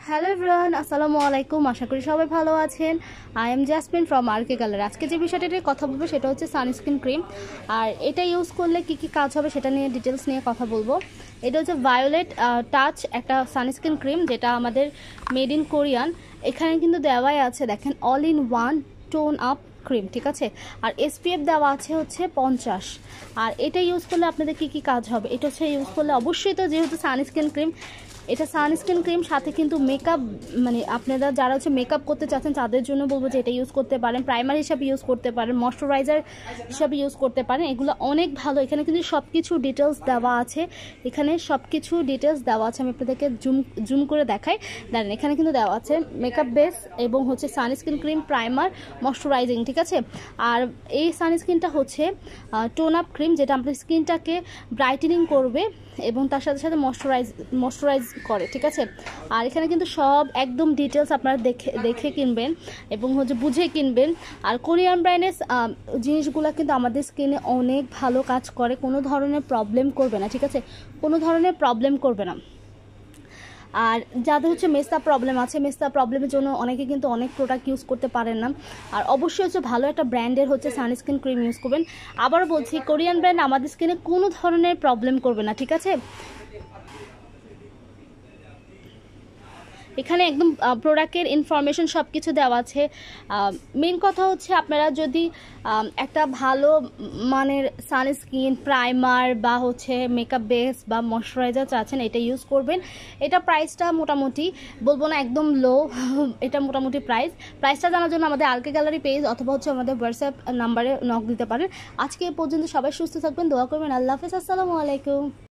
Hello everyone, আসসালামু আলাইকুম। আশা করি সবাই ভালো আছেন। I am Jasmin from RK colour. আজকে যে বিষয়টা নিয়ে কথা বলবো সেটা হচ্ছে সানস্ক্রিন ক্রিম। আর এটা ইউজ করলে কি কি কাজ হবে সেটা নিয়ে ডিটেলস নিয়ে কথা বলবো। এটা হচ্ছে ভায়োলেট টাচ একটা সানস্ক্রিন ক্রিম, যেটা আমাদের মেড ইন কোরিয়ান। এখানে কিন্তু দেওয়াই আছে, দেখেন, all in one tone up cream, ঠিক আছে। আর এসপিএফ দেওয়া আছে হচ্ছে 50। আর এটা ইউজ করলে আপনাদের কি কি কাজ হবে, এটা হচ্ছে ইউজ করলে অবশ্যই, তো যেহেতু সানস্ক্রিন ক্রিম, এটা সানস্ক্রিন ক্রিম, সাথে কিন্তু মেকআপ, মানে আপনারা যারা হচ্ছে মেকআপ করতে চাচ্ছেন তাদের জন্য বলবো যে এটা ইউজ করতে পারেন, প্রাইমার হিসাবে ইউজ করতে পারেন, ময়শ্চারাইজার হিসাবে ইউজ করতে পারেন। এগুলো অনেক ভালো। এখানে কিন্তু সব কিছু ডিটেলস দেওয়া আছে, এখানে সব কিছু ডিটেলস দেওয়া আছে। আমি আপনাদেরকে জুম করে দেখাই, দেখেন এখানে কিন্তু দেওয়া আছে মেকআপ বেস এবং হচ্ছে সানস্ক্রিন ক্রিম, প্রাইমার, ময়শ্চারাইজিং, ঠিক আছে। আর এই সানস্ক্রিনটা হচ্ছে টোন আপ ক্রিম, যেটা আপনার স্কিনটাকে ব্রাইটেনিং করবে এবং তার সাথে সাথে ময়শ্চারাইজ করে, ঠিক আছে। আর এখানে কিন্তু সব একদম ডিটেলস আপনারা দেখে কিনবেন এবং হচ্ছে বুঝে কিনবেন। আর কোরিয়ান ব্র্যান্ডের জিনিসগুলো কিন্তু আমাদের স্কিনে অনেক ভালো কাজ করে, কোনো ধরনের প্রবলেম করবে না, ঠিক আছে, কোনো ধরনের প্রবলেম করবে না। আর যাদের হচ্ছে মেস্তা প্রবলেম আছে, মেস্তা প্রবলেমের জন্য অনেকে কিন্তু অনেক প্রোডাক্ট ইউজ করতে পারেন না। আর অবশ্যই হচ্ছে ভালো একটা ব্র্যান্ডের হচ্ছে সানস্ক্রিন ক্রিম ইউজ করবেন। আবারও বলছি, কোরিয়ান ব্র্যান্ড আমাদের স্কিনে কোনো ধরনের প্রবলেম করবে না, ঠিক আছে। এখানে একদম প্রোডাক্টের ইনফরমেশন সব কিছু দেওয়া আছে। মেন কথা হচ্ছে, আপনারা যদি একটা ভালো মানের সানস্ক্রিন, প্রাইমার বা হচ্ছে মেকআপ বেস বা ময়শ্চারাইজার চাচ্ছেন, এটা ইউজ করবেন। এটা প্রাইসটা মোটামুটি, বলবো না একদম লো, এটা মোটামুটি প্রাইসটা জানার জন্য আমাদের আরকে গ্যালারি পেজ অথবা হচ্ছে আমাদের হোয়াটসঅ্যাপ নাম্বারে নক দিতে পারেন। আজকে এ পর্যন্ত সবাই সুস্থ থাকবেন, দোয়া করবেন। আল্লাহ হাফেজ, আসসালামু আলাইকুম।